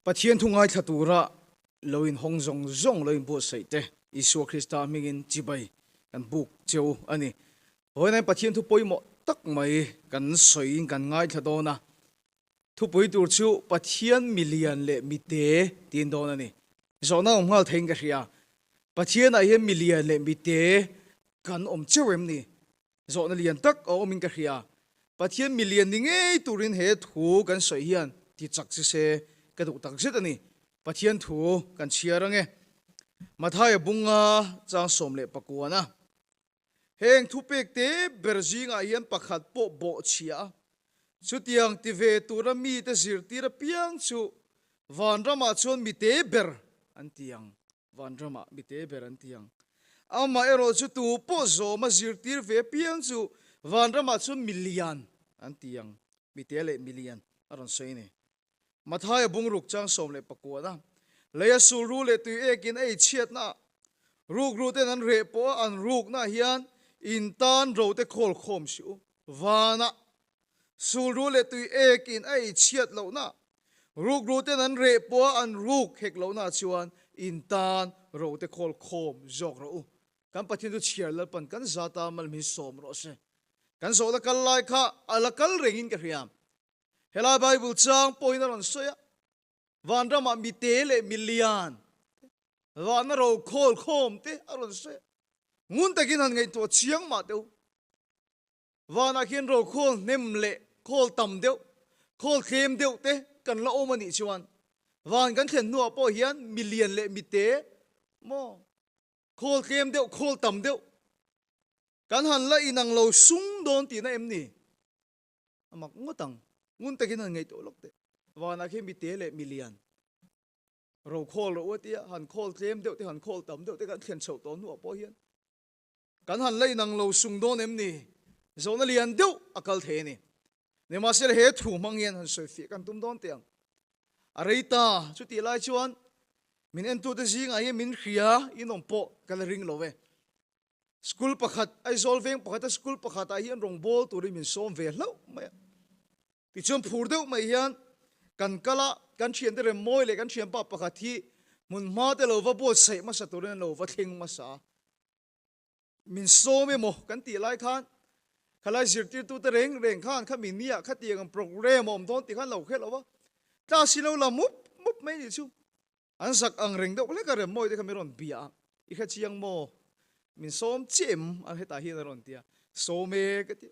Pathian thungai thatura loin hongjong zong loin bo saite Isu Krista mingin chibai kan buk cheu ani hoinai pathian thu poimo tak mai kan soi kan ngai thadona thu poi tur chu pathian million le mite tin don ani zona ngal theng ka ria pathian a hian million le mite kan chewem ni zona lian tak omin ka ria pathian million ni ngei turin he thu kan soi hian ti chak se ka du tak zet ani pathian thu kan chiarange mathai bunga chang somle pakuana heng thu pek te berjinga hian pakhat po bo chia chutiang ti ve turami te zir tira piang chu vanrama chon mi te ber antiang vanrama mi te ber antiang ama ero chu tu po zo ma zir tir ve piang chu vanrama chon million antiang mi te le million aron soine mathai bungruk chang somle pakuana leya suru le tu ekin ei chiat na ruk ru te nan re po an ruk na hian in tan ro te khol khom siu wana suru le tu ekin ei chiat lo na ruk ru te nan re po an ruk hek lo na chuan in tan ro te khol khom jok ro kan pathin tu chiar la pan kan zata mal mi som ro se kan so la kal lai kha ala kal rengin ka riam hela bible chang point on soya vanrama mi te le million vana ro khol khom te aron se ngun takin han ngai to chiang ma teu vana khin ro khol nem le khol tam deu khol khem deu te kan la omani chuan van kan thlen nu po hian million le mi te mo khol khem deu khol tam deu kan han la inang lo sung don ti na em ni amak ngotang ngun takin han ngai to lok te vana khem mi te le million ro khol ro tia han khol tlem deuh te han khol tam deuh te kan thlen chho to nu po hian kan han lei nang lo sung don em ni zona lian deuh akal the ni ne ma sel he thu mangyen han soi fi kan tum don tiang areita chu ti lai chuan min en tu te jing a hi min khria inom po kal ring lo ve school pakhat ai zolveng pakhat school pakhat a hian rong bol turi min som ve hlo mai ti chum phur deuh mai hian kan kala kan thian te rem moi le kan thian pa pakhat hi mun ma te lo va bo sei ma sa turin lo va thing ma sa min so me mo kan ti lai khan khalai zirtir tu te reng reng khan kha min nia kha tiang program om don ti khan lo khe lo wa ta si lo la mup mup mai ni chu an sak ang reng deuh le ka rem moi te kha meron bia I kha chiang mo min som chem an heta hi na ron tia so me ka ti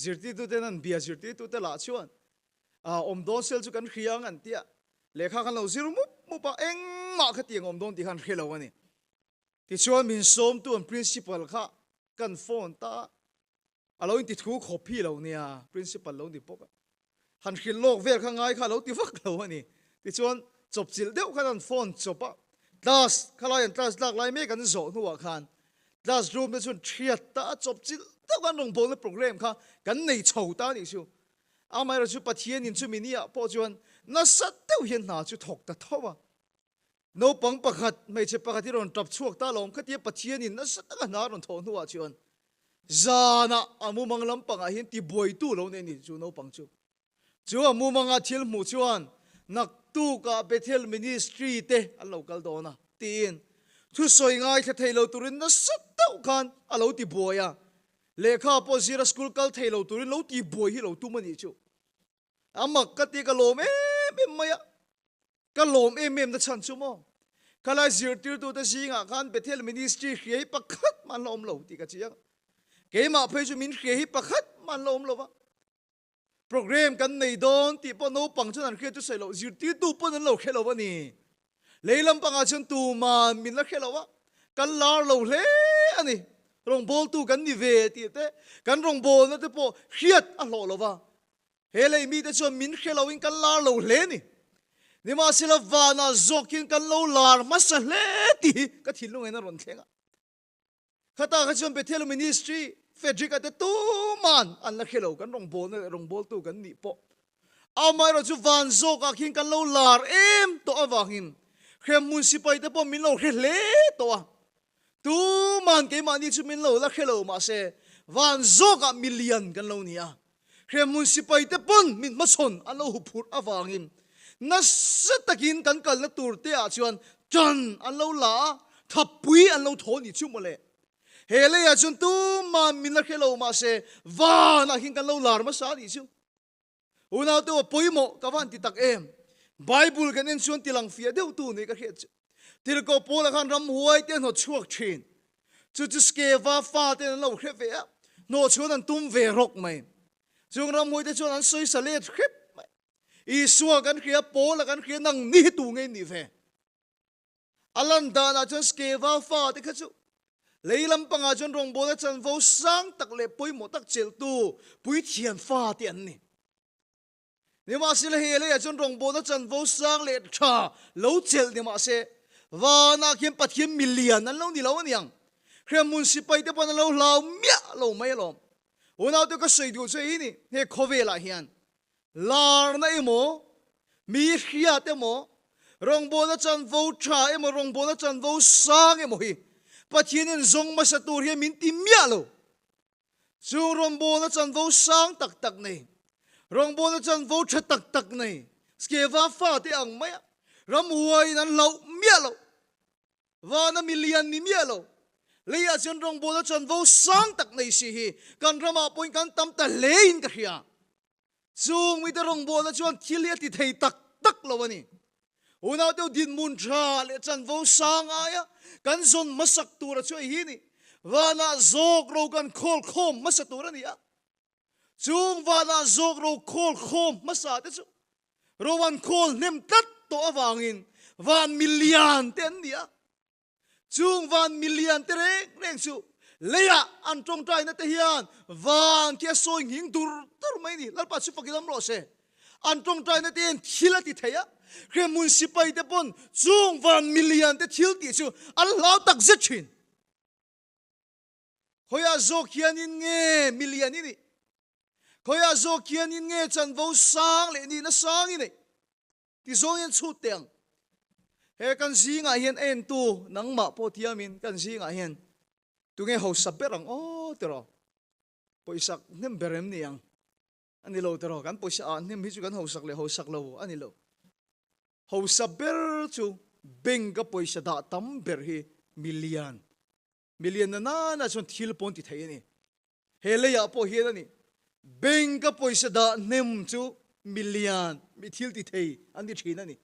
zirtir tu te nan bia zirtir tu te la chuan om don sel chu kan khiang an tia lekha kan lo zir mu pa eng ma kha tiang om don ti khan khelo ani ti chuan min som tu an principal kha kan phone ta alo in ti thu copy lo nia principal lo ni pok han khil lok vel kha ngai kha lo ti vak lo ani ti chuan chop chil deuh khan an phone chopa class khalai an class lak lai me kan zo nuwa khan classroom te chun thiat ta chop chil deuh kan rong bol na program kha kan nei chho ta ni chu amai ra chu pathian in chu minia po chuan na sat deuh hian na chu thok ta thowa no pang pakhat mai che pakhat ron tap chuak ta lom khatia pathian in na sat ka na ron thon nuwa chuan zana amu manglam panga hin ti boi tu lo ne ni chu no pang chu amu manga thil mu chuan nak tu ka bethel ministry te a local dona tin thu soi ngai the thailo turin na sat deuh khan a lo ti boya lekha po zira school kal thailo turin lo ti boi hi lo tu mani chu amak ka ti ka lom em maya ka lom em na chan chu mo kala zir tir tu ta singa khan bethel ministry khei pakhat man lom lo ti ka chiang ke ma phei chu min khei pakhat man lom lo wa program kan nei don ti po no pang chu an khre chu sai lo zir tir tu po nan lo khelo wa ni leilam panga chun tu man min la khelo wa kan lar lo hle ani rong bol tu kan ni ve ti te kan rong bol na te po khiat a lo lo wa hele mi te chu min khelo in kan lar lo hle ni ma sila vana zokin kan lo lar ma sa hle ti ka thilung ena ron thlenga khata kha chum bethel ministry fedrik ate tu man an la khelo kan rong bol tu kan ni po amai ro chu van zo ka khin kan lo lar em to awangin khem municipal te po min lo hle to tu man ke ma ni chu min lo la khelo ma se van zo ka million kan lo nia khem municipal te pon min ma son an lo hu phur awangin na satakin kan kal na turte a chuan chan an lo la thapui an lo tho ni chu mole hele ya chun tu ma min la khelo ma se va na hin kan lo lar ma sa ni chu una to poimo ka van ti tak em bible kan en chuan tilang fia deu tu ni ka khet til ko pola khan ram huai te no chuak thin chu chu ske va fa te lo khe ve no chuan an tum ve rok mai chung ram huai te chuan an soi sa le khep mai I suwa kan khia pola kan khia nang ni tu ngai ni ve alan da na chuan ske va fa te kha chu leilam panga chuan rong bo na chan vo sang tak le poimo tak chel tu pui thian fa te an ni ni ma se le hele ya chon rong bo na chan vo sang le tha lo chel ni ma se wa na khem pathiam million an lo ni lo aniang khem municipal te pan lo lau mia lo mai lo una to ka sei du che hi ni he khovela hian lar na emo mi khia te mo rong bo na chan vo tha emo rong bo na chan vo sang emo hi pathian in zong ma sa tur he min ti mia lo chu rong bo na chan vo sang tak tak nei rong bo na chan vo tha tak tak nei ske va fa te ang maya ram huai nan lo mia lo va na million ni mia lo leia chen rong bo na chan vo sang tak nei si hi kan rama point kan tam ta lein ka hia chung mi ta rong bo na chuan thilia ti thei tak tak lo ani una te din mun tha le chan vo sang aya kan zon masak tur chu hi ni va na zok ro kan khol khom masa tur ani ya chung vana zok ro khol khom masa te chu rowan khol nem tat to awangin van million ten nia chung van million te reng chu leya an tong trai na te hian van ke soi hing dur tur mai ni lalpa chu pakilam ro se an tong trai na ten thila ti theya khe municipal te pon chung van million te thil ti chu al lau tak zet thin hoya zok hian in nge million ni khoya zo kian in nge chan vo sang le ni na sang ni ti zong en chu teng he kan zinga hian en tu nang ma po thiamin kan zinga hian tu nge ho saberang o tero poisak nem berem ni yang ani lo tero kan poisa an nem hi chu kan ho sak lo ani lo ho saber chu benga poisa da tam ber hi million na chon thil pon ti thai ni hele ya po hi ani benga poisa da nem chu million mi thil ti thei an di thina ni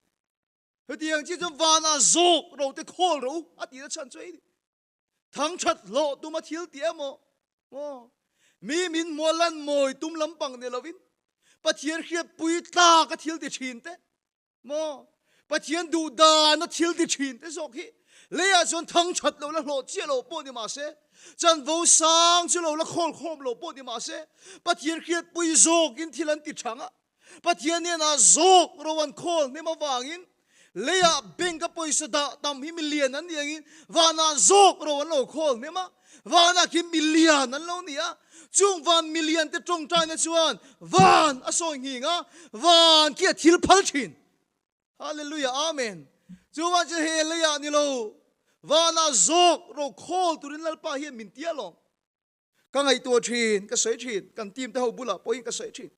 hetiang chi chu wana zok ro te khol ro ati na chan choi thang that lo tu ma thil ti amo mi min molan moi tum lampang ne lovin pathian khia pui ta ka thil ti thin te pathian du da na thil ti thin te zok hi leya chon thang that lo la lo chi lo po ni ma se chan vo sang chu lo la khol khom lo po ni ma se pathian khiat pui zok in thilan ti thanga pathian ne na zok rowan khol ne ma wangin leya benga poisa da tam hi million an yang wana zok rowan lo khol ne ma wana ki million an lo nia chung van million te tong tai na chuan van asoi nginga van ki thil phal thin hallelujah amen chuwa che he leya ni lo vana zok ro khol turin lalpa hi min tia lo ka ngai to thin ka sei thin kan tim te ho bula poin ka sei thin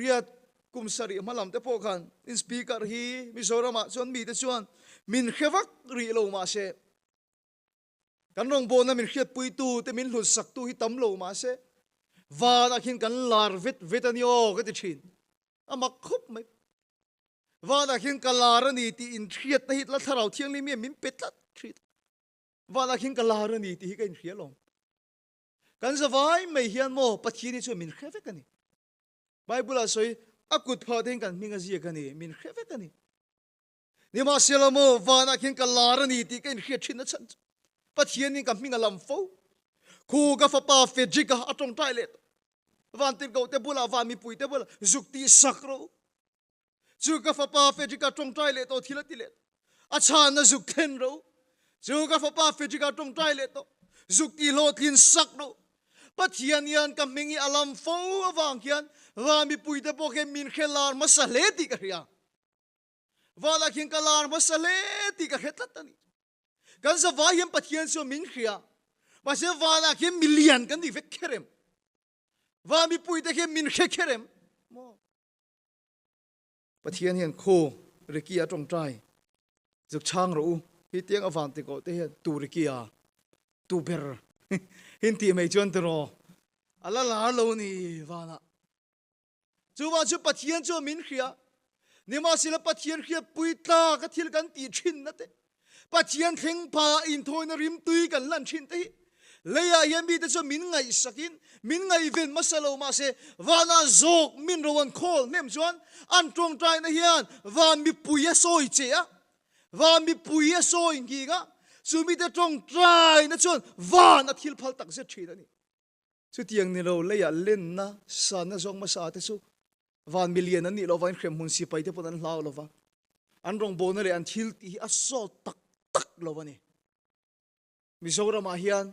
riat kum sari malam te po khan in speaker hi mizorama chon mi te chuan min khewak ri lo ma se kan rong bo na min khiat pui tu te min hlut sak tu hi tam lo ma se vana khin kan lar vet ani o ka ti thin ama khup mai vana khin kalarani ti in thiat na hit la tharau thiang li mi min petlat thrit vana khin kalarani ti hi kan khialom kan zawai mai hian mo pathini chu min kheve kani bible a soi akut pha den kan minga zia kani min kheve kani ni ma selamo vana khin kalarani ti kan khiat thin na chan pathini kan minga lam fo khu ka fa pa fe jika atong toilet van tin go te bula va mi pui te bula zukti sakro chu ka fa pa fe jika tong toilet to thila tilet acha na zuk then ro chu ka fa pa fe jika tong toilet to zukti lo thin sak ro pathian yan ka mingi alam fo awang hian va mi pui te po ke min khelar masale ti ka ria wala khin kalar masale ti ka khetlat ani kan za va yam pathian so min khia ma se wala khin million kan di vek kherem va mi pui te ke min khe kherem mo ปะเทียนเห็นโคริกีอาตรงใจจุกช่างรู้ฮิเตียงอวันติโกเตียนตูริกีอาตูเบรหินตีไม่จวนตรออัลลาลาโลนี่วานะจูว่าจูปะเทียนจูมินเขียนี่มาสิละปะเทียนเขียปุยตากะทิลกันตีชินนะเตปะเทียนเข่งพาอินโทนริมตุยกันลั่นชินเตเลยอะยังมีแต่จะมินไงสักินมินไงเวนมาสโลมาเซวานาโจกมินรวันโคลเนมจวนอันตรงใจนะเฮียนวามีปุยโซยเจียวามีปุยโซยกีกะสุมีแต่ตรงใจนะจวนวานาทิลพัลตักเซชีนี่สุดยังนี่เราเลยอะเล่นนะสานนะจงมาสาเตสุวานมิเลียนนั่นนี่เราวันเครมมุนสิไปเทปนั้นลาวเราวะอันรองโบนั่นเลยอันทิลตีอัสโซตักตักเราวะนี่มิโซรามาเฮียน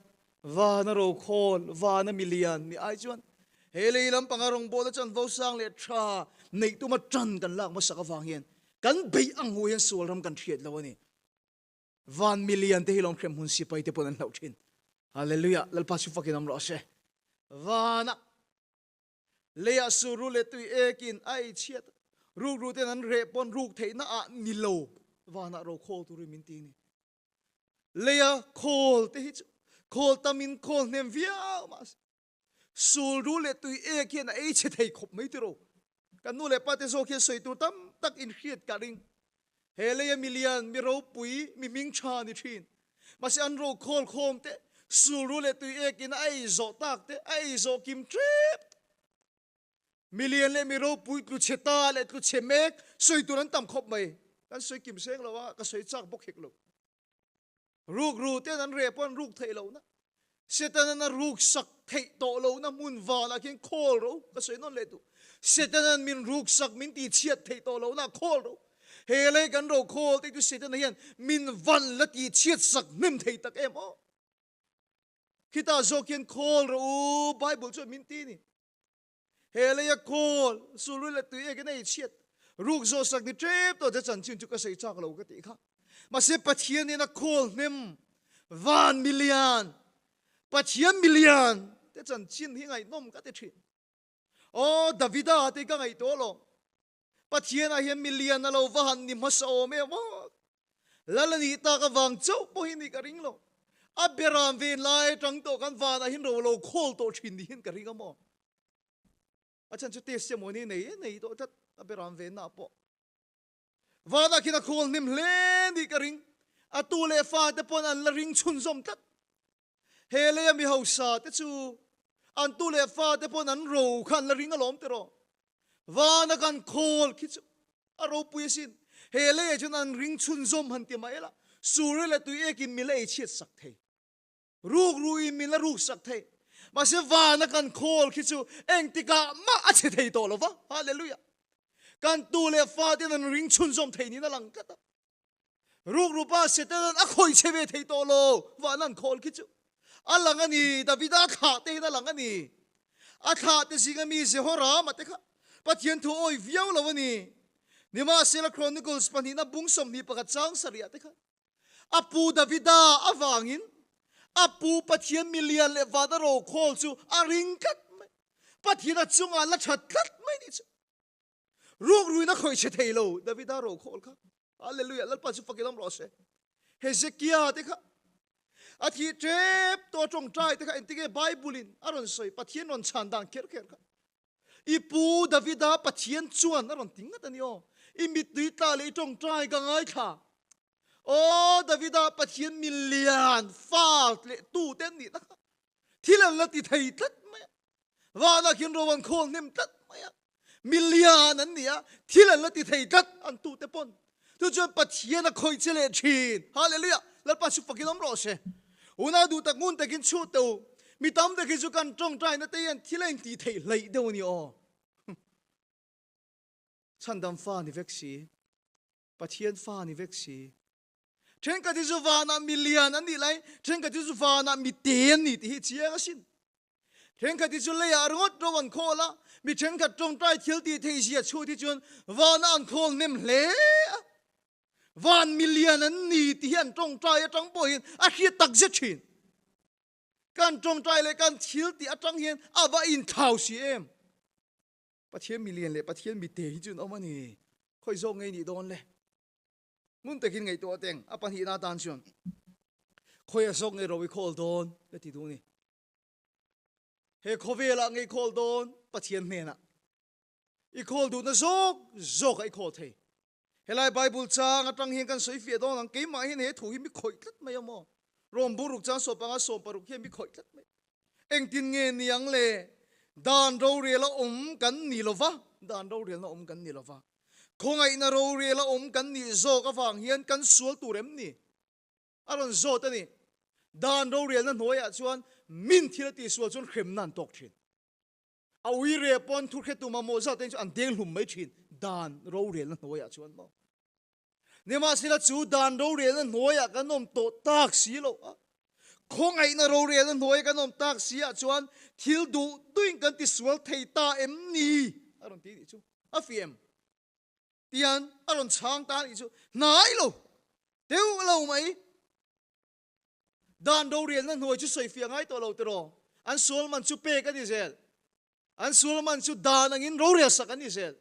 วานโรโคลวานมิเลียนนี่ไอจวนเฮลีลำปังอารมณ์โบนั่นจันวสังเลชาในตัวมาจันกันลากมาสักฟังเฮียนกันเบียงหัวเฮียนสวลรำกันเทียดเราวะนี่วานมิเลียนที่เราเครมมุนสิไปเทปนั้นเราชินฮาเลลูยาแล้วปัจจุบันเราเสวานะเลียสูรุเลตุเอกินไอเชียดรูเตนั้นเรปอนรูเทน่านิโลวานะเราโคตุริมินตีนี่เลียโคลเตฮิโคลตามินโคลเนมวิอามาสูรุเลตุเอกินไอเชียดให้ขบไม่ติโรกันนู่นเลยปาเตโซเคียสวยตัวตั้มตักอินเคียดการิงเฮเลียมิเลียนมีเราปุยมีมิงชานิชินมาสิอันเราโคลโคมเตสูรุเลตุเอกินไอโซตักเตไอโซกิมทริปมิเลียนเลมิโรปุยตุเชตาเลตุเชเมกสวยตัวนั้นต่ำคบไหมกันสวยกิมเซงเราว่าก็สวยจากบกเฮกเรารูเต้นั้นเรียบว่ารูเทเรานะเสตนั้นรูสักเทโตเรานะมุนวาละเขียนโคลเราก็สวยนั่นเลยตุเสตนั้นมินรูสักมินตีเชียดเทโตเรานะโคลเราเฮเลกันเราโคลที่ตุเสตนั้นเห็นมินวันละตีเชียดสักนิ่มเทตักเอ็มอ๋อคิดว่าโจเขียนโคลเราไบเบิลช่วยมินตีนี่เฮเลยโคลสุรุเลตุเอกันไอเชียดรูกโจสักดิเทปตัวจะจันชินจุกใส่จากเราก็ตีค่ะมาเสปะเทียนนี่นะโคลเนมวานมิเลียนปะเทียนมิเลียนจะจันชินที่ไงน้มก็จะชินโอ้ดาวิดาที่ก็ไงตัวลงปะเทียนอะไรมิเลียนนะเราวานนิมัสโอเมวะแล้วนี่ตากวังเจ้าพวกนี้ก็ริงลงอับเบรามเวนไลจังโตกันวานอะไรเราโคลโตชินที่เห็นก็ริงก็มออาจารย์จะเทสโมนี่ในตัวทัดอับรามเวนน่ะปะว่านักขินโคลนิมเลนดีกระริงอัตุเลฟ้าแต่ปนอันละริงชุนซอมตัดเฮเลยมีเฮาสาแต่ชูอันตุเลฟ้าแต่ปนอันโรขันละริงอารมณ์เตรอว่านักอันโคลคิดชูอารมณ์ปุยสินเฮเลยจนอันริงชุนซอมหันเตียมาเอละสูเรลตุเอกินมิเลเชียสักเทรูกรูอิมิลรูกสักเทมาเสวานักันโคลคิดซูเองติกามาอาเชเทยโตลวะฮาเลลูยาการตูเลฟ้าที่นั้นริงชุนซอมเทนี่นั่นหลังกัดรูกรูปาเสตนั้นอคอยเชเวเทยโตโลวานันโคลคิดซูอัลลังอันนี้ดาวิดาขาเตนั่นหลังอันนี้อาขาเตสิกามีเซฮอรามาเตค่ะปัจจัยทูโอยวิวแล้ววันนี้นี่มาเซลครอนิคอลส์ปันนี้นะบุ้งสมนีประกาศจังสริยะเตค่ะอปูดาวิดาอวางินอาปูปะเทียนมิเลียนเลวาดาโรโคลจูอาริงกัดไม่ปะเทียนจุงอาลัดชัดกัดไม่นี่จูรูกรุยนักคอยเชเทโลดาวิดาโรโคลค่ะฮาเลลูยาแล้วปัจจุบันเราเสเฮเซคียาเตค่ะอาทิตย์เจ็บตัวจงใจเตค่ะอินทิเกไบเบิลินอารอนสอยปะเทียนนนชันดังเคิร์ค่ะอีปูดาวิดาปะเทียนจวนอารอนติงกันนี่อ๋ออีมิดดีตาเลยจงใจกังไงค่ะโอ้ดาวิดาปะเทียนมิลเลียนฟาดเลตู้เต้นนี่นะครับที่เราละติไทยตัดไหมว่านักขินโรวันโคลเนมตัดไหมมิลเลียนนั่นเนี่ยที่เราละติไทยตัดอันตู้เตปนทุกจนปะเทียนคอยเชลชีนฮาเลลูยาแล้วปัจจุบันกินน้ำร้อนเช่อุณาดูตะงุนตะกินชูเตวมีตามตะกินจุกันจงใจนั่นเตียนที่เล่นติไทยเลยเดี๋ยวนี้อ๋อฉันดำฟ้านิเวกซีปะเทียนฟ้านิเวกซีเช่นกับที่สุวรรณมิเลียนอันนี้ไรเช่นกับที่สุวรรณมิเตียนนี่ที่เชียร์สินเช่นกับที่สุเลยอารมณ์ระวันโคละมีเช่นกับจงใจเที่ยวที่ที่เชียร์ชูที่จวนวันอันโคลเนมเล่วันมิเลียนอันนี้ที่เห็นจงใจจังบ่เห็นอาเขียตักเจ็ดชินการจงใจเลยการเที่ยวที่จังเห็นอาว่าอินข่าวเสียมประเทศมิเลียนเลยประเทศมิเตียนที่จวนเอามานี่ khoi zong ngay ni don le mun takin ngay to teng apan hi na tan chuan khoi zong ngay rowi khol don le ti du ni he khovela ngay khol don pathian ne na I khol du na zok zok ai khol thei helai bible chang atang hian kan soi fia don ang ke ma hin he thu hi mi khoi tlat mai amo rom buruk cha so panga so paruk he mi khoi tlat mai eng tin nge niang le dan ro re la kan ni lova dan ro re la kan ni lova khongai na ro re la kan ni zo ka wang hian kan sual tu rem ni aron zo ta ni dan ro re na noya chuan min thila ti sual chun khrem nan tok thin awi re pon thu khe tu ma mo za ten an deng hlum mai thin dan ro re na noya chuan mo nema sila chu dan ro re na noya kanom to tak si lo khongai na ro re na noi kanom tak si a chuan thil du tuing kan ti sual thei ta em ni aron ti chu afiem tian aron chang ta ni chu nai lo deu lo mai dan ro re na noi chu soi fia ngai to lo tro an sual man chu pe ka ni zel an sual man chu dan angin ro re sak ani zel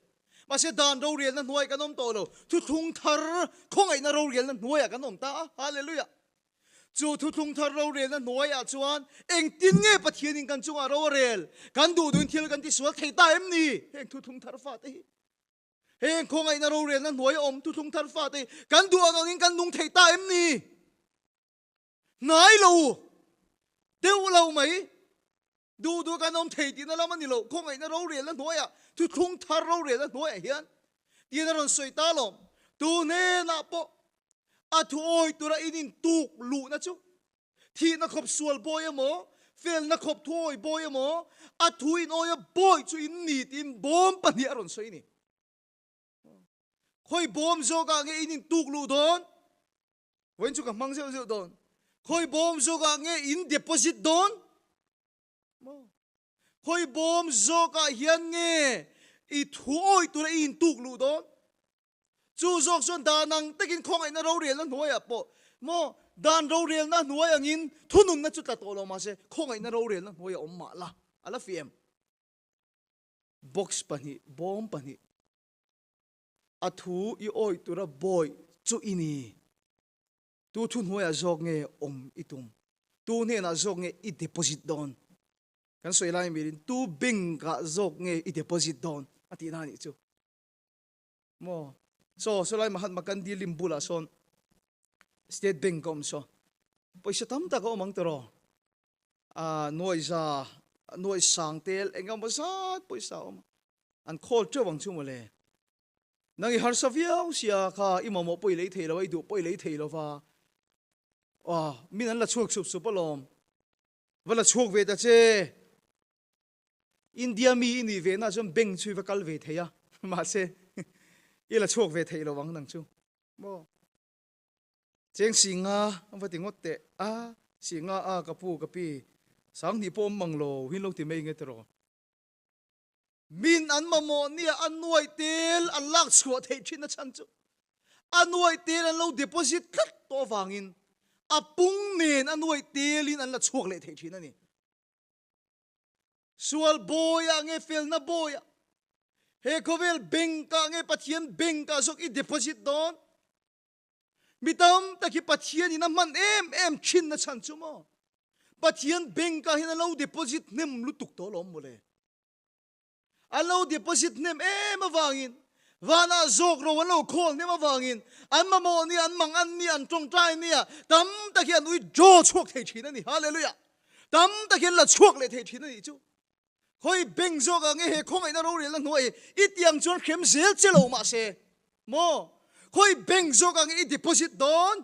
ma se dan ro re na noi kanom to lo thu thung thar khongai na ro re na noi kanom ta hallelujah chu thu thung thar ro re na noi a chuan eng tin nge pathian in kan chunga ro rel kan du dun thil kan ti sual thei ta em ni heng thu thung thar fa te heng khongai na ro re na noi om thu thung thar fa te kan du angin kan nung thei ta em ni nai lo deu lo mai du kan om thei ti na lam ani lo khongai na ro re na noi a thu thung thar ro re na noi hian ti na ron soi ta lom tu ne na po a thu oi tura inin tuk lu na chu thi na khop sual boy mo fel na khop thoi boy mo a thu in oi boy chu in ni tin bom pani aron soi ni khoi bom zo ka nge inin tuk lu don wen chu ka mang zeu zeu don khoi bom zo ka nge in deposit don khoi bom zo ka hian nge I thu oi tura in tuk lu don chu zok chon danang takin khongai na ro rel na noya po mo dan ro rel na noi angin thunun na chu ta to lo ma se khongai na ro rel na noya om ma la ala fiem box pani bom pani athu I oi tura boy chu ini tu thun hoya zok nge om itum tu ne na zok nge I deposit don kan soi lai mirin tu bing ka zok nge I deposit don ati na ni chu mo so lai Mahatma Gandhi limbula son state bank kom so poisa tam ta ko mang tro noi sang tel engam basat poisa om an khol che wang chu mole nangi har saviao sia kha imamo poi lei thei lo ai du poi lei thei lo wa min an la chuak sup supalom wala chuak ve ta che India mi ini ve na som bank chui va kal ve theya ma se ila chuak ve thei lo wang nang chu mo cheng singa va tingot te singa kapu kapi sang ni pom manglo hin lo ti mei nge tro min an mamo ni an nuai tel an lak chhuat thei thina chan chu an nuai tel an lo deposit khat to wangin apung nen an nuai telin an la chuak le thei thina ni sual boya nge fel na boya he kovel benka nge pathian benka sok I deposit don mitam taki pathian ina man em chin na chan chu mo pathian benka hina lo deposit nem lutuk to lom mole alo deposit nem em awangin wana zok ro walo khol nem awangin an mamo ni an mang an ni an tong trai ni tam taki an ui jo chuak thei thina ni hallelujah tam taki la chuak le thei thina ni chu khoi beng zo ka nge he khongai na ro re la noi itiang chon khem zel chelo ma se mo khoi beng zo ka nge deposit don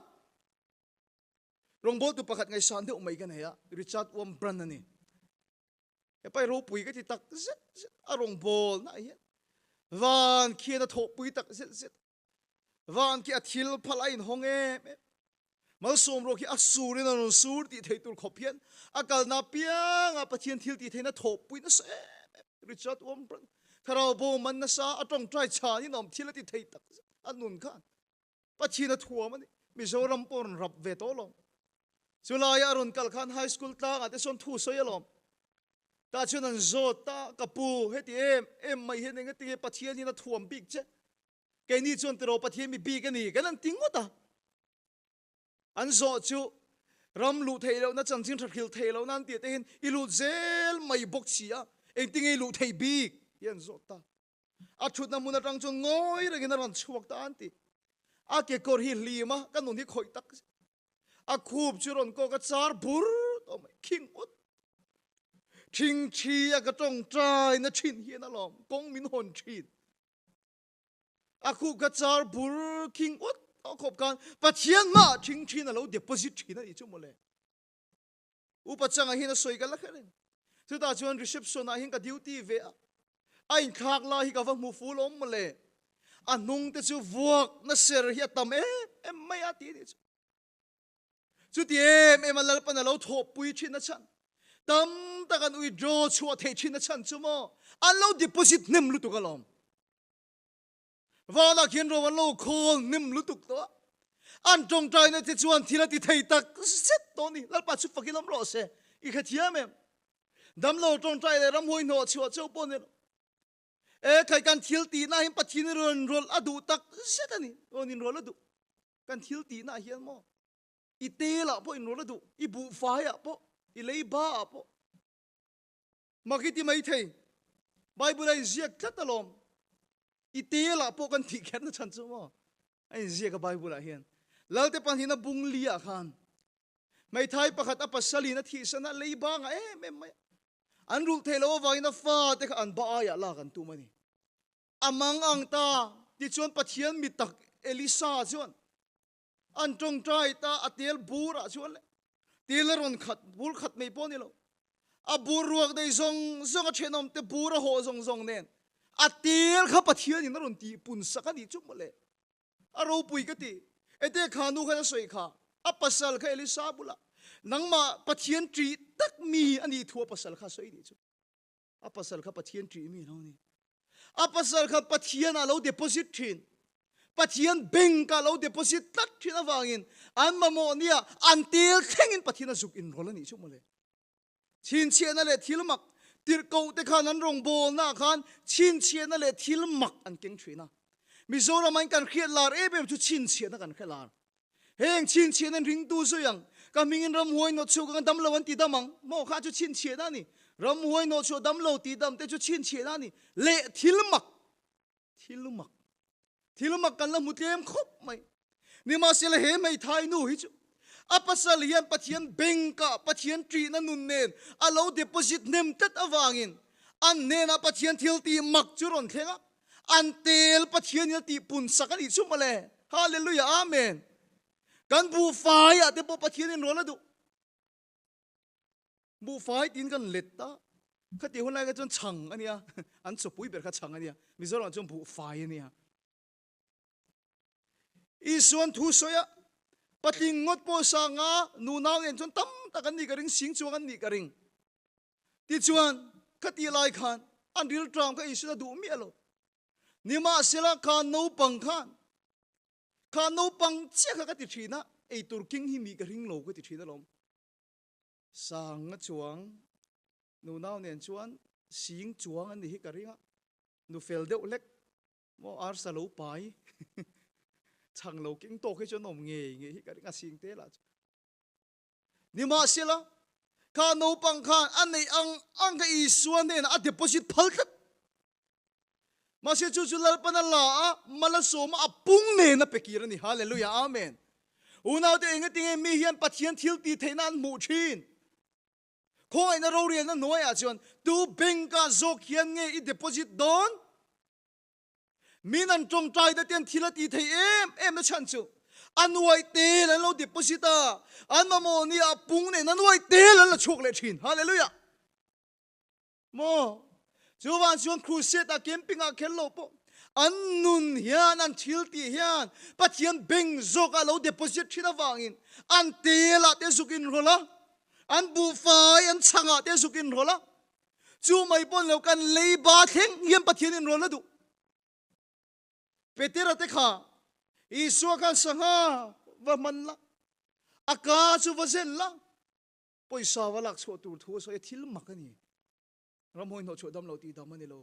rong bol tu pakhat ngai san de umai kan he ya Richard Wom Brand ani e pai ro pui ka ti tak zet arong bol na hi van khia na tho pui tak zet van ki athil phalain honge mal som ro ki asuri na no sur ti thei tur khopian akal na piang a pathian thil ti theina thop pui na se Richard Wom tharau bo man na sa atong trai cha ni nom thil ti thei tak anun khan pathian a thuam ani Mizoram pon rap ve to long chulai arun kal khan high school ta ate son thu soyalom ta chunan zo ta kapu heti em mai he nge ti pathian ni na thuam big che cái ni chuan tero pathian mi bi cái ni cái nan ting ngota an zo chu ram lu thei lo na chang ching thar khil thei lo nan ti te hin ilu zel mai bok chia eng ting ilu thei bi yan zo ta a thut na mun atang chu ngoi ra gin ran chuak ta an ti a ke kor hi lima kan nun hi khoi tak a khub chu ron ko ka char bur to mai king ut thing chi a ka tong trai na thin hi na lom kong min hon thin a khub ka char bur king ut a khop kan pathian ma thing chi na lo deposit thi na i chu mo le u pa chang a hi na soi ka la khren chu ta chuan reception a hin ka duty ve a in khak la hi ka va mu fu lom mo le a nung te chu vuak na ser hi tam em mai a ti ni chu ti em alal pa na lo thop pui thin na chan tam ta kan withdraw chu the thin na chan chu mo an lo deposit nem lu tu ka lom wa la khin ro lo khol nem lu tu to an tong trai na te chuan thila ti thei tak set to ni lal pa chu fakilam ro se I khathia mem dam lo tong trai le ram hoi no chu chu po ne khai kan thil ti na him pathin ron rol adu tak set ani onin rol adu kan thil ti na hian mo I te la po in rol adu I bu fa ya po I lei ba po makiti mai thei bible ai ziak thatalom I te la po kan thi khen na chan chu mo ai ziak ka bible a hian lalte pan hina bung lia khan mai thai pakhat a pasali na thi sana lei ba nga em mai an rul thelo wa ina fa te kha an ba ya la kan tu mani amang ang ta ti chuan pathian mi tak elisa chuan an tong trai ta atel bura chuan le tileron khat bur khat mei po ni lo a bur ruak dei zong zong a thenom te bura ho zong zong nen atel kha pathian in ron ti pun sakani chu mo le a ro pui ka ti ete khanu kha soi kha a pasal kha elisa bula nangma pathian tri tak mi ani thua pasal kha soi ni chu a pasal kha pathian tri mi lo ni a pasal kha pathian a lo deposit thin pathian bank ka lo deposit tat thin awangin an mamo nia antil thengin pathian azuk in rol ani chu mole chin chiana le thilmak tir ko te khan an rong bol na khan chin chiana le thilmak an keng thina mizoram an kan khiat lar ebem chu chin chiana kan khelar heng chin chiana ring tu so yang ka mingin ram huai no chu ka dam lawan ti damang mo kha chu chin chiana ni ram huai no chu dam lo ti dam te chu chin chiana ni le thilmak thilmak kan la mutlem khop mai ni ma se le he mai thai nu hi chu apasal hian pathian banka pathian tri na nun nen alo deposit nem tat awangin an nena pathian thil ti mak chu ron thlenga an tel pathian ti pun sakani chu male hallelujah amen kan bu fai ate po pathian in rola du bu fai tin kan letta khati hunai ka chon chang ania an chopui ber kha chang ania mizoram chon bu fai ania isuan thu soya patling ngot po sanga nu naw en chon tam takan ni karing sing chuan ni karing ti chuan khati lai khan an ril tram ka isu du mi alo nima sila khan no pang khan no pang che ka ti thina ei tur king hi mi ka ring lo ka ti thina lom sang nga chuang nu naw nen chuan sing chuang an ni hi ka ringa nu fel deuh lek mo ar sa lo pai chang lo king to ke cho nom nge hi ka ringa sing te la ni ma sila ka no pang khan an nei ang ka I suan nen a deposit phal tat ma se chu chu lal pana la mala som a pung ne na pekira ni hallelujah amen unaw te enge tinge mi hian pathian thil ti theinan mu thin khoi na ro rian na noya chuan tu banka zok hian nge I deposit don min an tong trai da ten thila ti thei em na chan chu anuai te la lo deposita an mamo ni a pung ne anuai te la chok le thin hallelujah mo chuwan chuan crusade a camping a khel lo po an nun hian an thil ti hian pathian bank zok a lo deposit thina wangin an te la te zukin rola an bu fai an changa te zukin rola chu mai pon lo kan lei ba theng hian pathian in rola du petera te kha isu kan sanga va man la aka chu va zen la poisa walak chu tur thu so e thil makani ramhoi no chu dam lo ti dam ani lo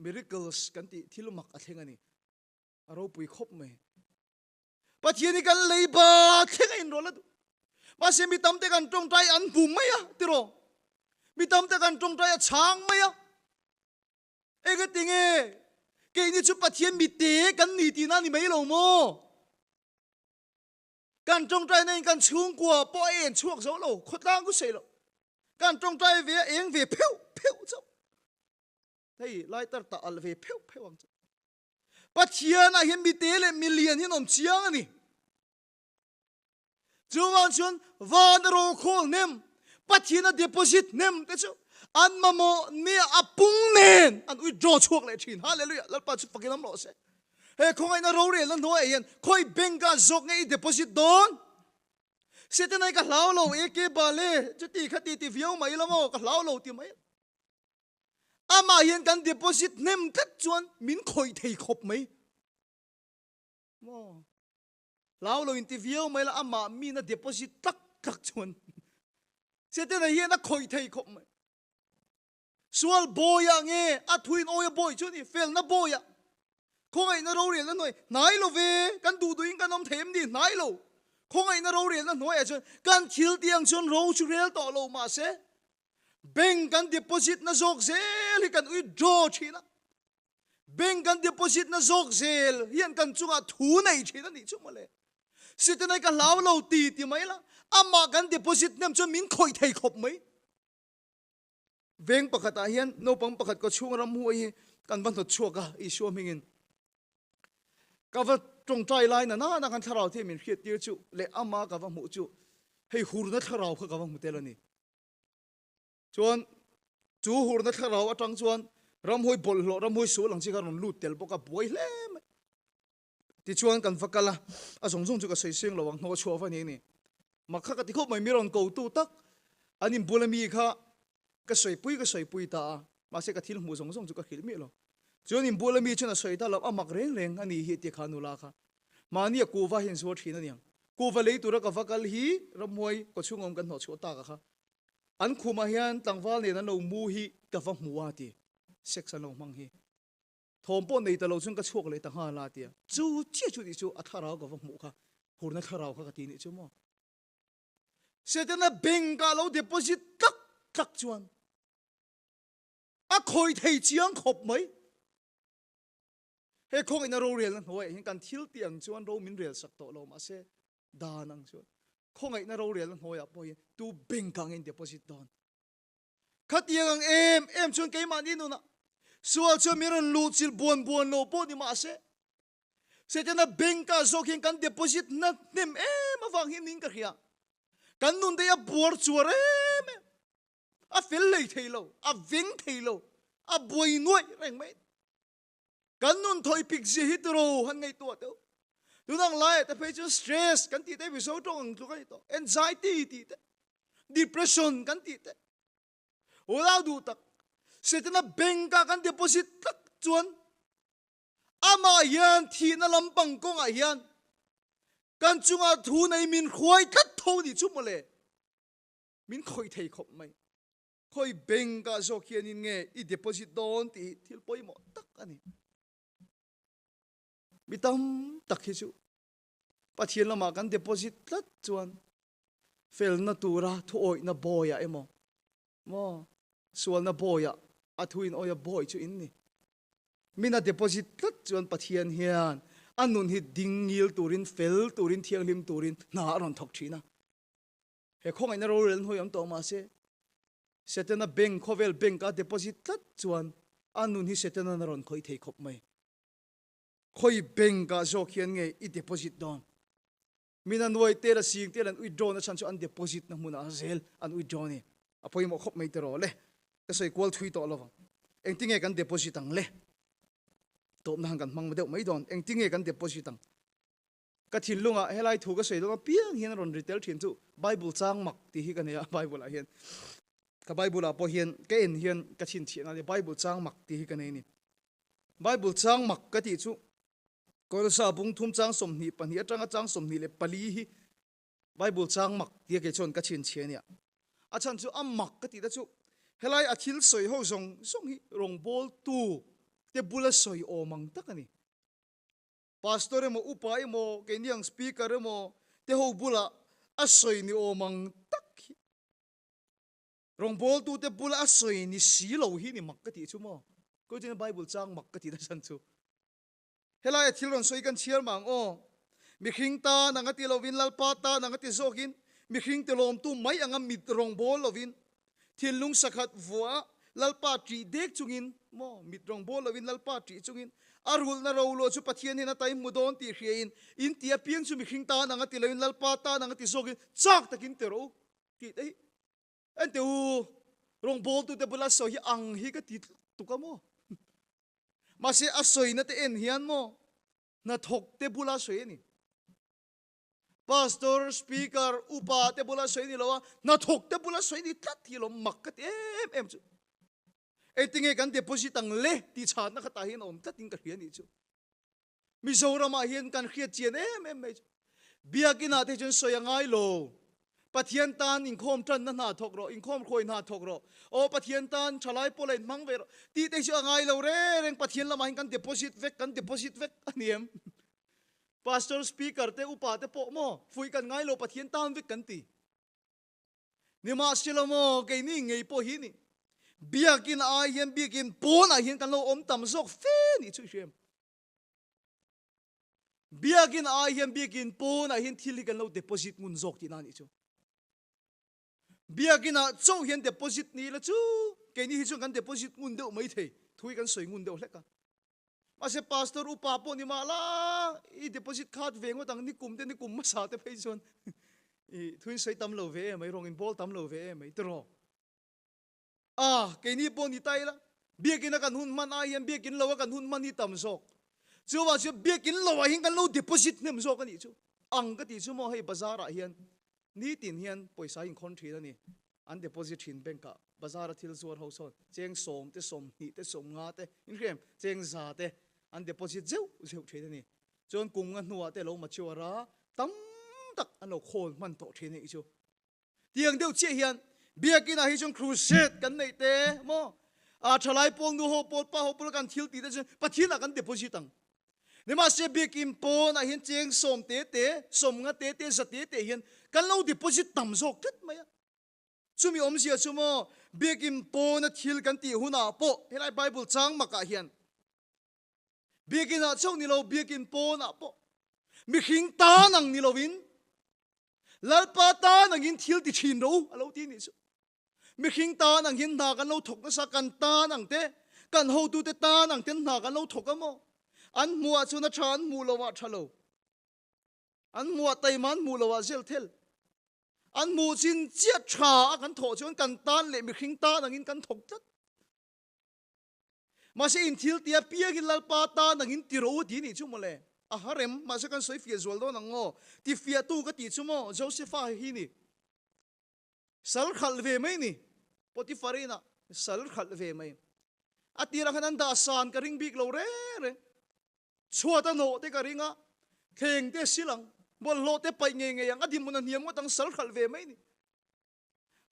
miracles kan ti thil mak a thengani aro pui khop me pathian ni kan leiba theng in rola ma se mi tam te kan tong tai an bu mai a tiro mi tam te kan tong tai a chang mai a e ga tinge ke ni chu pathian mi te kan ni ti na ni mai lo mo kan tong tai nei kan chung kwa po en chuak zo lo khotlang ku sei lo kan tong tai ve eng ve pheu pheu zo thei lai tar ta al ve pheu pheu ang pathian a hian mi te le million hin om chiang ani chuan chuan van ro khol nem pathian a deposit nem te chu an mamo ni apung nen an ui draw chuak le thin hallelujah lalpa chu pakinam lo se he khongai na ro re lan noi hian khoi bank ka zok ngai deposit don setenai ka hlau lo eke bale chu ti khati ti viau mai lamo ka hlau lo ti mai ama hian kan deposit nem tat chuan min khoi thei khop mai mo lau lo interview mai la ama mi na deposit tak tak chuan setenai hian na khoi thei khop mai sual boya nge athuin oya boy chuni fel na boya khongai na ro re la noi nai lo ve kan du duing kan om them ni nai lo khongai na ro re la noi a chun kan thil tiang chun ro chu rel to lo ma se bank kan deposit na zok zel kan withdraw thina bank kan deposit na zok zel hian kan chunga thu nei thina ni chumale sitanai ka law lo ti ti mai la ama kan deposit nem chu min khoi thei khop mai veng pakhata hian no pang pakhat ko chung ram hu hi kan ban thot chuaka I shu mingin ka va tong trai lai na na kan tharau the min khiat tir chu le ama ka va mu chu hei hur na tharau kha ka va mu telani chuan chu hur na tharau atang chuan ram hoi bol lo ram hoi su lang chi ka ron lut tel boka boi hle ti chuan kan fakala a song song chu ka sei seng lo wang no chua fa ni ni makha ka ti khop mai mi ron ko tu tak anin bulami kha ka soi pui ta ma se ka thil mu song song chu ka khil mi lo chuan in bulami chuna soi ta lo amak reng reng ani hi ti khanu la kha mani ku va hin so thina niang ku va lei tu ra ka fakal hi ramoi ko chungom kan no chu ta ka kha an khuma hian tangwal ne na lo mu hi ka va muwa ti section lo mang hi thompo nei ta lo chung ka chuak le ta ha la ti chu chi chu ti chu athara ka va mu kha hurna tharau kha ka ti ni chu mo setena benga lo deposit tak tak chuan a khoi thei chiang khop mai he khong ina ro rel na hoi hin kan thil tiang chuan ro min rel sak to lo ma se da nang chuan khong ina ro rel na hoi a poi tu benga in deposit don khatiang em chuan ke ma ni nu na sual chu miron lu chil buon lo po ni ma se setena benga zokin kan deposit na nem awang hin ning ka khia kan nun de a buar chuar a fel lei theilo a veng theilo a boi noi reng mai kan nun thoi pik je hitro han ngai to to tunang lai ta pe chu stress kan ti te bi so tong tu kai to anxiety ti te depression kan ti te ola du tak setena benga kan deposit tak chuan ama yan thi na lampang ko nga yan kan chunga thu nei min khoi khat tho ni chu mole min khoi thei khop mai khoi benga zo khian in nge I deposit don ti thil poi mo tak ani mitam tak hi chu pathian lama kan deposit tlat chuan fel na tura thu oi na boya emo mo sual na boya athuin oya boy chu in ni mina deposit tlat chuan pathian hian anun hi dingil turin fel turin thianglim turin na ron thok thina he khong ina ro rel hoyam to ma se setena bank khovel bank ka deposit tlat chuan anun hi setena na ron khoi thei khop mai khoi bank ka zo khian nge I deposit don mina noi te la sing te lan withdraw na chan chu an deposit na muna zel an withdraw ni apoi mo khop mai te ro le ka soi kwal thui to lo eng tinge kan deposit ang le top na hangkan mang deuh mai don eng tinge kan deposit ang ka thin lunga helai thu ka sei do piang hian ron retail thin chu bible chang mak ti hi kan ya bible a hian ka bible a po hian ka en hian ka thin thina le bible chang mak ti hi kan ni bible chang mak ka ti chu ko sa bung thum chang som ni pan hi atanga chang som ni le pali hi bible chang mak ti ke chon ka thin chhe nia a chan chu am mak ka ti da chu helai a thil soi ho zong hi rong bol tu te bula soi o mang tak ani pastor mo upa mo kenyang speaker mo te ho bula asoi ni omang tak rong bol tu te bula asoi ni silo hi ni makati chu mo ko tin bible chang makati da san chu helai thilron soi kan chiar mang o mi khingta nangati lovin lalpata nangati zokin mi khing te lom tu mai angam mit rong bol lovin thilung sakhat vua lalpa tri dek chungin mo mit rong bol lovin lalpa tri chungin arul na rolo chu pathian hina tai mudon ti hrein in tia piang chu mi khingta nangati lovin lalpata nangati zokin chak takin te ro ti dei ante u rong bol tu te bula so hi ang hi ka ti tu ka mo mase asoi na te en hian mo na thok te bula so ni pastor speaker upa te bula so ni lo na thok te bula so ni tat hi lo makkat em chu e tinge kan deposit ang le ti chan na khata hin om tatin ka hian ni chu mi zorama hian kan khia chen em me biakina te chun soyangai lo pathian tan in khom tran na thok ro in khom khoi na thok ro o pathian tan chalai polai mang ve ro ti te chu angai lo re reng pathian lama hin kan deposit vek aniem pastor speaker te upa te po mo fui kan ngai lo pathian tan vek kan ti ni ma silomo ke ni ngei po hi ni biakin a hian biakin pon a hian kan lo om tam zok fe ni chu shem biakin a hian biakin pon a hian thili kan lo deposit mun zok ti na ni chu biakin a chou hian deposit ni la chu ke ni hi chu kan deposit mun deuh mai thei thui kan soi ngun deuh hleka mase pastor upa po ni mala I deposit card vengo tang ni kum ma sa te phei chon I thui soi tam lo ve mai rong in bol tam lo ve mai tro ke ni po ni tai la biakin kan hun man a hian biakin lo kan hun man ni tam zok chu wa chu biakin lo a hin kan lo deposit nem zok ani chu ang ka ti chu mo hei bazar a hian ni tin hian poisa in khon thira ni an deposit in bank ka bazar thil zuar ho son cheng som te som ni te som nga te in rem cheng za te an deposit zeu thira ni chon kum nga nuwa te lo ma chuara tam tak an lo khol man to thina I chu tiang deuh che hian biakin a hi chung crusade kan nei te mo a thalai pol nu ho pol pa ho pol kan thil ti te chen pathila kan deposit ang ni ma se biakin pon a hin cheng som te som nga te sa te hian kan lo deposit tam zok tat maya chumi om sia chumo biakin pon a thil kan ti huna po helai bible chang maka hian biakin a chau ni lo biakin pon a po mi khing ta nang ni lovin lalpa ta nang in thil ti thin ro alo ti ni chu mi khing ta nang hin na kan lo thok na sa kan ta nang te kan ho tu te ta nang ten na kan lo thok mo an mua chu na than mu lo wa thalo an mua tai man mu lo wa zel thel an mu chin chia tha kan tho chon kan tan le mi khing ta nang in kan thok tat ma se in thil tia pia gi lalpa ta nang in ti ro ti ni chu mo le a harem ma se kan soi fia zol do nang ngo ti fia tu ka ti chu mo josepha hi ni sal khal ve mai ni potifarina sal khal ve mai atira khanan da san ka ring bik lo re chuata no te ka ringa theng te silang bol lo te pai nge nge yang adim mun niam ngo tang sal khal ve mai ni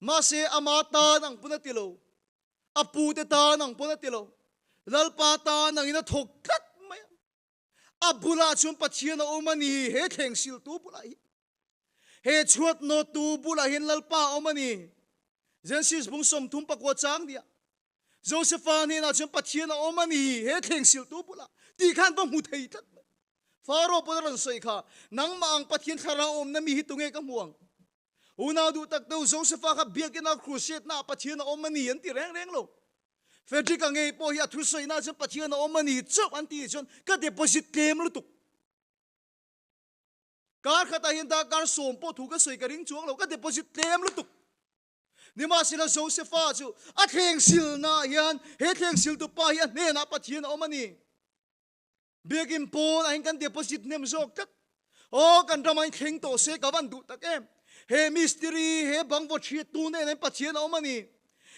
ma se amata nang punatilo apu te ta nang punatilo lalpa ta nang ina thok kat mai abula chum pathian omani he theng sil tu bulai he chuat no tu bula hin lalpa omani Genesis bung som thum pakwa chang dia Josephani na chum pathian omani he theng sil tu bula ti khan ba mu thei tat faro podran soi kha nang ma ang pathian thara om na mi hitunge ka muang una du tak do Josepha kha biakina crusade na pathian omani an ti reng lo Fedrik ang po hi athu soi na chum pathian omani chop an ti chon ka deposit claim lu tuk kar khata hin da kar som po thu ka soi ka ring chuang lo ka deposit claim lu tuk ni ma sila Josepha chu a theng sil na hian he theng sil tu pa hian ne na pathian omani begin pon a hin kan deposit nem zok kat o kan ramai theng to se ka van du tak em he mystery he bangwo thi tu ne pathian omani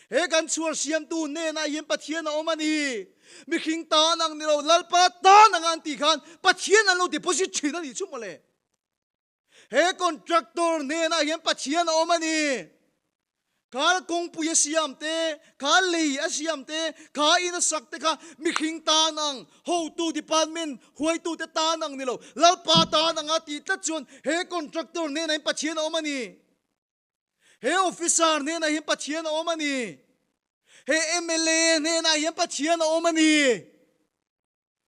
he kan chuar siam tu ne na yin pathian omani mi khing ta nang ni lo lalpa ta nang an ti khan pathian an lo deposit thina ni chu mole he contractor ne na yin pathian omani khá công pui siam te khá lì siam te khá in sắc te khá mi khinh ta nang hậu tu department huai tu te ta nang nilo lal pa ta nang ati ta chuan he contractor ne na pathian omani he officer ne na hi pathian omani he MLA ne na hi pathian omani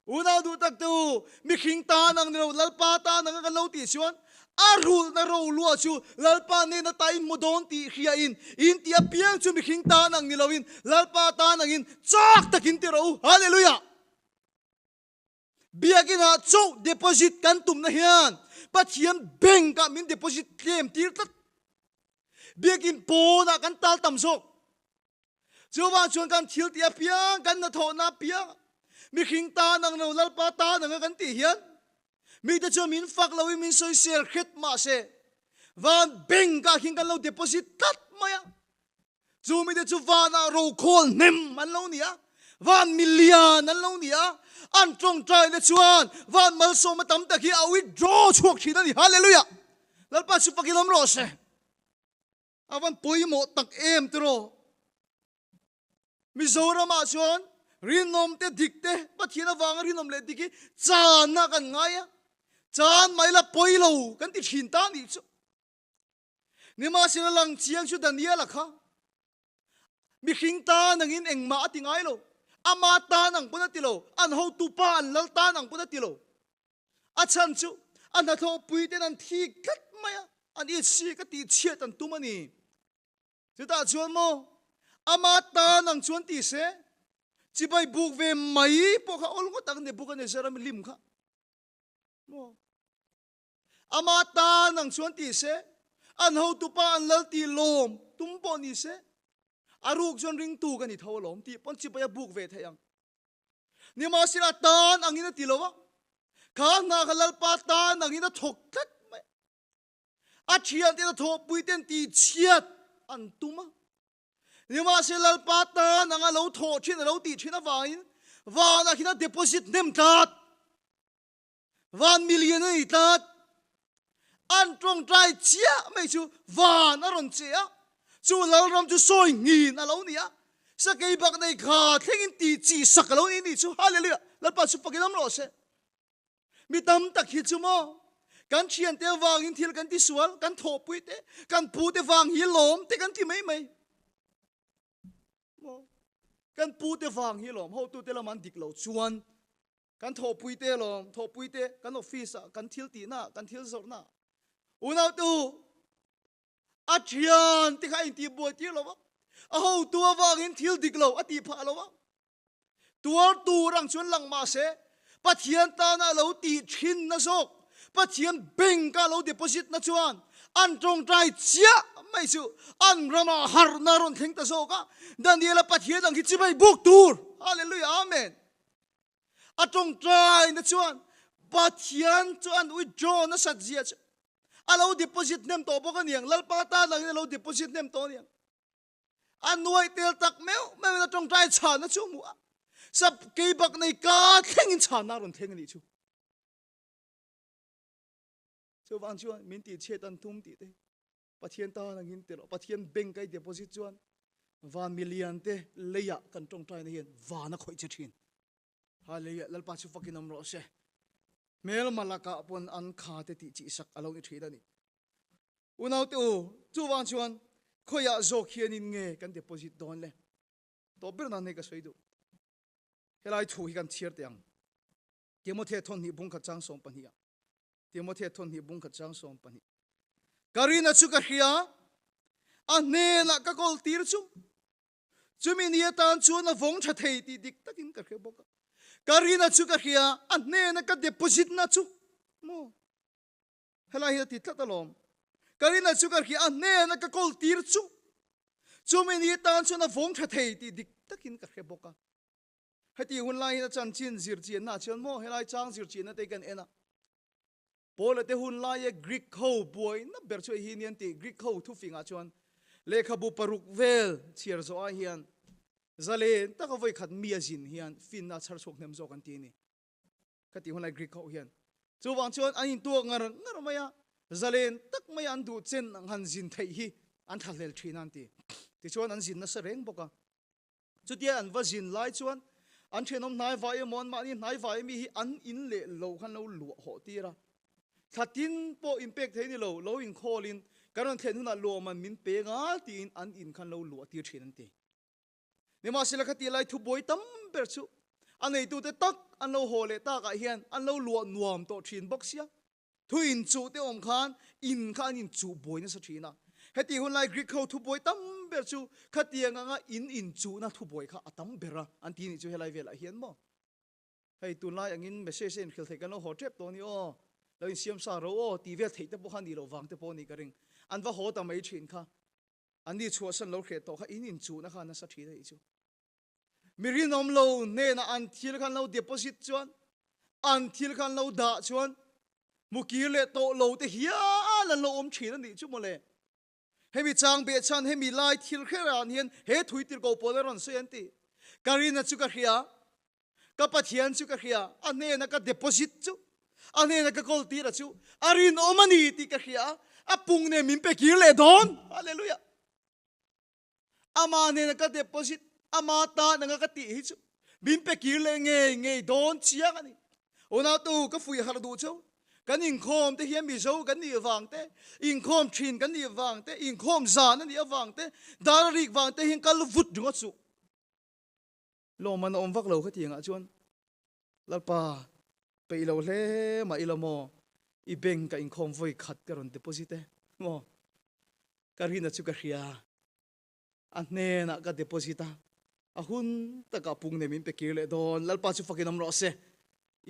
una du tak tu mi khing ta nang nilo lal pa ta nang ka lo ti chuan arul na ro lua chu lalpa ne na tai modon ti khia in ti apiang chu mi khing ta nang ni lovin lalpa ta nang in chak takin ti ro hallelujah biakin ha chu deposit kan tum na hian pathian bank ka min deposit claim tir tat biakin po na kan tal tam sok chu wa chuan kan thil ti apiang kan na tho na piang mi khing ta nang no lalpa ta nang kan ti hian mi ta cho min fak lo min soi sel khet ma se van beng ka king kan lo deposit tat maya chu mi ta chu vana ro khol nem man lo nia van million an lo nia an trong trai le chuan van mal so ma tam ta ki a withdraw chuak thina ni hallelujah lal pa chu pakilom ro se avan poi mo tak em tro mi zora ma chuan rinom te dikte pathina wang rinom le diki chana kan ngaya chan mai la poilo kan ti thin ta ni chu ni ma sila lang chiang chu daniel kha mi khing ta nang in eng ma ti ngai lo ama ta nang puna ti lo an ho tu pa an lal ta nang puna ti lo a chan chu an ha tho pui te nan thi kat maya an i si ka ti chiat an tu mani chu ta chuan mo ama ta nang chuan ti se chi bai buk ve mai po kha ol ngo tak ne buk an seram lim kha mo ama ta nang chuan ti se an ho tu pa an lal ti lom tum po ni se aruk chuan ring tu kan ni tho lom ti pon chi pa buk ve thayang ni ma sila tan angina ti lowa kha na khalal pa ta nangina thok tat a thian ti tho pui ten ti chiat an tuma ni ma sila pa ta nanga lo tho thin lo ti thina wain wa na khina deposit nem tat 1 million ni tat an trong trai chia mai chu van aron chia chu lal ram chu soi ngin alo nia sa kei bak nei kha thengin ti chi sak alo ni chu hallelujah lal pa chu pakilam lo se mi tam tak hi chu mo kan thian te wang in thil kan ti sual kan tho pui te kan pu te wang hi lom te kan ti mai mai mo kan pu te wang hi lom ho tu te laman dik lo chuan kan tho pui te lom tho pui te kan office kan thil ti na kan thil zor na unau tu a thian ti kha in ti bo ti lo wa a ho tu wang in thil dik lo a ti pha lo wa tuar tu rang chuan lang ma se pathian ta na lo ti thin na sok pathian bank ka lo deposit na chuan an trong trai chia mai chu an rama har na ron theng ta so ka daniela pathian ang hi chi bai buk tur hallelujah amen a trong trai na chuan pathian chuan withdraw na sat zia chu alo deposit nem to bo ka niang lal pa ta lang lo deposit nem to niang an nuai tel tak meu meu na trong trai cha na chu mu sab ke bak nei ka theng in cha na ron theng ni chu so wang chuan min ti che tan tum ti te pathian ta lang in te lo pathian bank kai deposit chuan 1 million te leya kan trong trai na hian wa na khoi che thin hallelujah lal pa chu fakin am ro se mel malaka pon an kha te ti chi sak alo ni thida ni unau te chu wang chuan khoya zo khian in nge kan deposit don le to ber na ne ka soi du helai thu hi kan thier tiang timothy thon hi bung kha chang som pan hi timothy thon hi bung kha chang som pan hi karina chu ka hria a ne la ka kol tir chu chumi ni tan chu na vong tha thei ti dik takin ka khe boka karina chu ka hria a ne na ka deposit na chu mo helai hi ti tlatalom karina chu ka hria a ne na ka kol tir chu chumi ni tan chu na vong tha thei ti dik takin ka khe boka hati hun lai na chan chin zir chin na chon mo helai chang zir chin na te kan ena pol te hun lai e greek ho boy na ber choi hi nian ti greek ho thu finga chon lekha bu paruk vel chiar zo a hian zalen ta ka voi khat mi azin hian fin na char chok nem zo kan ti ni hati hun lai greek ho hian chu wang chon anin tu ngar maya zalen tak mai an du chen ang han zin thei hi an thalel thinan ti ti chuan an zin na sa reng boka chu tia an va zin lai chuan an thenom nai vai mon ma ni nai vai mi hi an in le lo khan lo lu ho tira thatin po impact thei ni lo in kholin karon thlen huna lo man min pe nga tin an in khan lo lu tir thin an ti ni ma sila khati lai thu boi tam ber chu anei tu te tak an lo ho le ta ka hian an lo lu nuam to thin box sia thu in chu te om khan in khan in chu boi na sa thina heti hun lai Greek ho thu boi tam ber chu khatia nga in chu na thu boi kha atam bera an ti ni chu helai vel a hian mo hei tu lai angin message en khil thei kan lo ho trep to ni o lo in siam sa ro o ti vel thei te po khan ni lo wang te po ni ka ring an va ho ta mai thin kha an ni chu san lo khe to kha in chu na kha na sa thi dei chu mirinom lo ne na an thil khan lo deposit chuan an thil khan lo da chuan mukir le to lo te hian an lo om thin ani chu mo le hemi chang be chan hemi lai thil kheran hian he thui tir ko poleron se anti karina chu ka khia ka pathian chu ka khia ane na ka deposit chu ane na ka kol tira chu arin omani ti ka khia apung ne min pe kir le don hallelujah ama ne na ka deposit ama ta na ka ti hi chu min pe kir le nge don chiang ani ona tu ka fui har du chu kan in khom te hiam mi zo kan ni wang te in khom thin kan ni wang te in khom zan ni awang te dar rik wang te hin kal vut dung chu lo man om vak lo kha tianga chuan lalpa pe lo hle ma ilamo I bank ka in khom voi khat ka ron deposit te mo karina chu ka khia anne na ka deposita ahun ta ka pung ne min pe kir le don lalpa chu fakinam ro se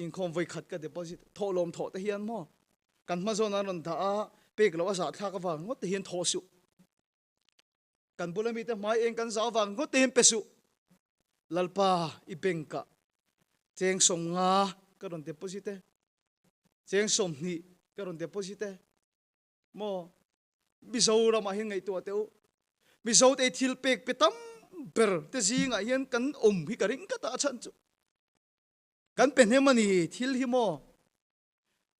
in khom voi khat ka deposit tholom tho te hian mo kan ma zona ron da pek lo asa thla ka wang ngot te hian tho su kan bulami te mai eng kan za wang ngot te hian pesu lalpa I bank ka cheng som nga ka ron deposit te cheng som ni ka ron deposit te mo bizo ra ma hin ngai to teu bizo te thil pek petam ber te zinga hian kan om hi ka ring ka ta chan chu kan pen he mani thil hi mo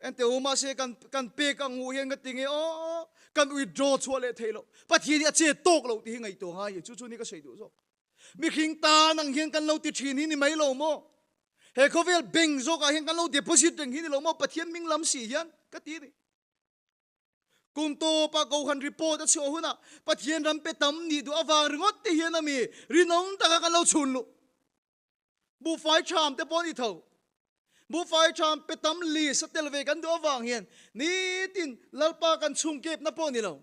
ente uma se kan pe ka ngu hian ga tinge o kan withdraw chole thailo pathi ni che tok lo ti ngai to nga ye chu chu ni ka sei du zo mi khing ta nang hian kan lo ti thin ni mai lo mo he khovel bank zo ka hian kan lo deposit ding hi ni lo mo pathian ming lam si hian ka ti ni kum to pa ko han report a cho huna pathian ram pe tam ni du awang ringot ti hian ami rinong ta ka lo chun lu bu fai cham te poni tho bu fai cham pe tam li satel ve kan do awang hian ni tin lalpa kan chung kep na poni lo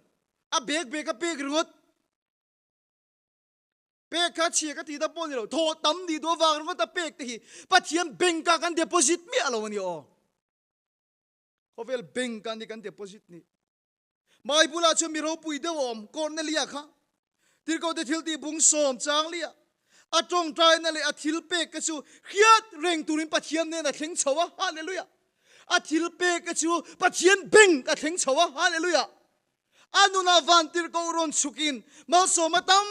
a bek ka pek ringot pek ka chi ka ti da poni lo tho tam ni do awang ringot ta pek te hi pathian bank ka kan deposit mi alo ni o khovel bank kan ni kan deposit ni mai bula chu mi ro pui de om cornelia kha tir ko te thil ti bung som chang lia atong trai na le athil pe ka chu khiat reng turin pathian ne na thleng chowa hallelujah athil pe ka chu pathian beng ka thleng chowa hallelujah anuna van tir ko ron sukin mal so matam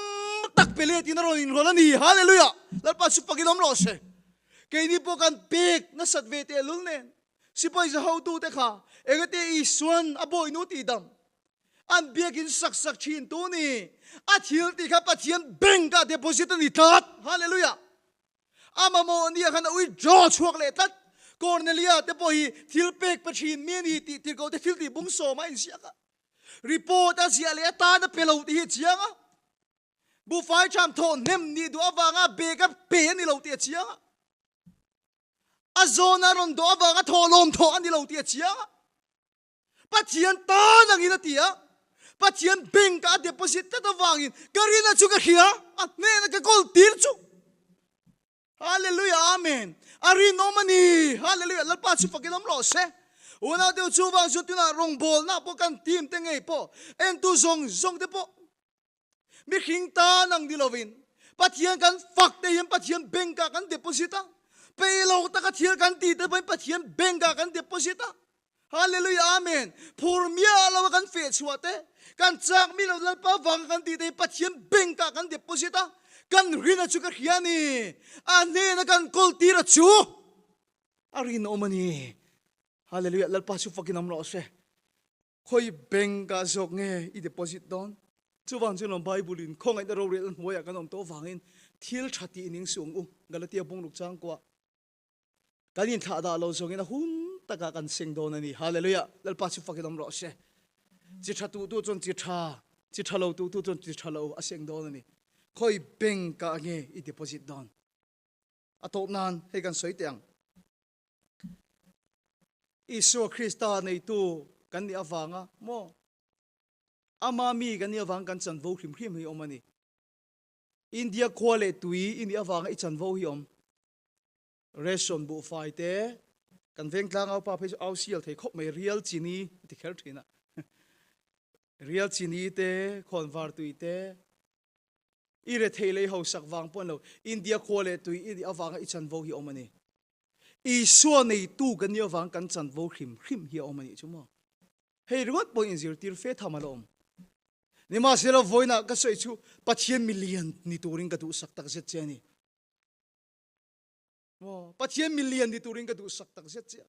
tak pele tin ron in rolani hallelujah lalpa su paginom lo se ke ni po kan pek na satve te lulne sipoi za how tu te kha egate iswan aboy nu ti dam an biakin sak chin tu ni athil ti kha pathian bank ka deposit ni that hallelujah amamo ni khan withdraw chuak le tat cornelia te po hi thil pek pathin me ni ti ko te thil ti bung so ma in sia ka report a sia le ta na pelo ti hi chianga bu fai cham tho nem ni du awanga be ka pe ni lo ti chianga azona ron do awanga tho lom tho ani lo ti chianga pathian ta nang ina tia pathian bank ka deposit ta wangin karina chu ka khia atne na ka kol tir chu hallelujah amen ari no mani hallelujah lalpa chu fakilam lo se una de chu wang chu tuna rong bol na po kan team te ngei po en tu zong de po mi khing ta nang dilovin pathian kan fak te yem pathian bank ka kan deposit ta pe lo ta ka thil kan ti te pathian bank ka kan deposit ta hallelujah amen phur mia lo kan fe chuate kan chak mi lo lalpa wang kan ti te pathian bank ka kan deposit ta kan rina chu ka khiani ane na kan kol tira chu arin omani hallelujah lalpa chu fakinam lo se khoi bank ka zok nge I deposit don chuwan chuan Bible in khong ai da ro rel moya kan om to wangin thil thati ning sung u Galatia bung luk chang kwa kanin tha da lo zongin hun taka kan sing don ani hallelujah lal pa chu fakidom ro she chi tha tu chon chi tha lo tu chon chi tha lo a sing don ani khoi beng ka nge I deposit don atop nan he kan soi tiang Isu Krista nei tu kan ni awanga mo ama mi kan ni awang kan chan vo khrim khrim hi omani India khole tui ini awanga I chan vo hi om reson bu fai te kan veng tlang au pa phe au sial thei khop mai real chini ti khel thina real chini te khon var tui te ire thei lei ho sak wang pon lo India khole tui ini awanga I chan vo hi omani Isu nei tu kan ni awang kan chan vo khrim khrim hi omani chumo hei ruat point zero tir fe thamalom Nima sila voina ka soi chu pathian million ni turing ka du sak tak zet chani mo pathian million ni turing ka du sak tak zet cha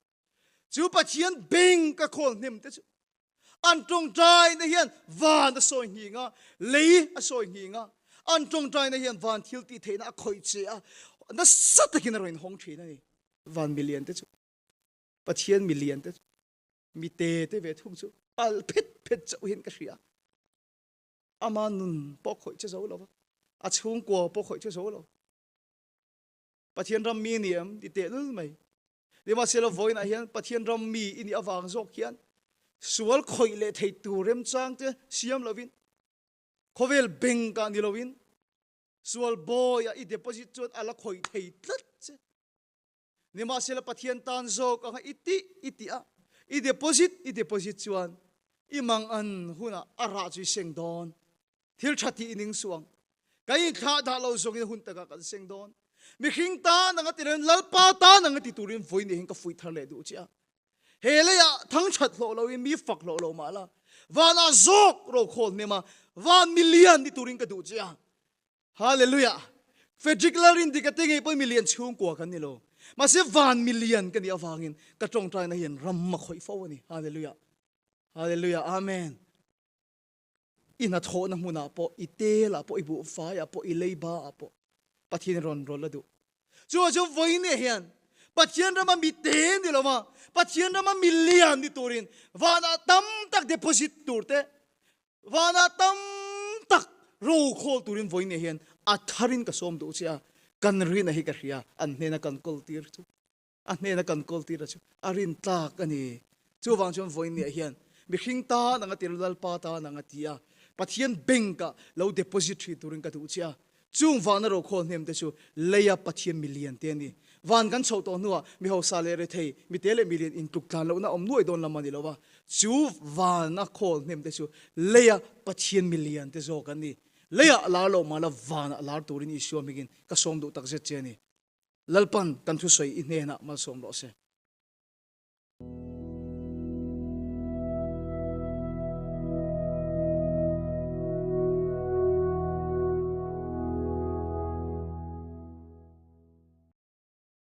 chu pathian beng ka khol nem te chu an tong trai na hian van a soi hi nga lei a soi hi nga an tong trai na hian van thil ti theina a khoi che a na sat takin roin hong thina ni 1 million te chu pathian million te mi te ve thung chu al phet chau hin ka ria ama nun po khoi che zo lo a chung ko po khoi che zo lo pathian ram mi niam ti te lul mai de ma selo voina hian pathian ram mi ini awang zok hian sual khoi le thei tu rem chang te siam lovin khovel benga ni lovin sual boy a I deposit chot ala khoi thei tlat che ni ma selo pathian tan zok a iti a I deposit chuan imang an huna ara chu seng don thil thati ining suang kai kha da lo zongin hun taka kan seng don mi khing ta nanga tiren lalpa ta nanga ti turin voi ni hing ka fui thar le du chia hele ya thang that lo mi fak lo mala wana zok ro khol ne ma 1 million ni turin ka du chia hallelujah particular indicating ei poi million chung ko kan ni lo ma se 1 million kan ni awangin ka tong trai na hian ram ma khoi fo ni hallelujah hallelujah amen ina tho na huna po ite la po ibu fa ya po ileiba po pathin ron la du chu voi ne hian pathian rama mi te ni lo ma pathian rama million ni turin wana tam tak deposit turte wana tam tak ro khol turin voi ne hian atharin ka som du chia kan ri na hi ka ria an ne na kan kol tir chu an ne na kan kol tir chu arin tak ani chu wang chon voi ne hian mi khing ta nanga tirlal pa ta nanga tia pathian benka lo depository turing ka tu chia chung van ro khol nem te chu leya pathian million te ni van kan chho to nuwa mi ho salary thei mi tele million in tuk tlan lo na om nuai don lamani lowa chu van a khol nem te chu leya pathian million te zo kan ni leya la lo mala van la turin issue migin ka som du tak zet che ni lalpan kan thu soi in he na mal som lo se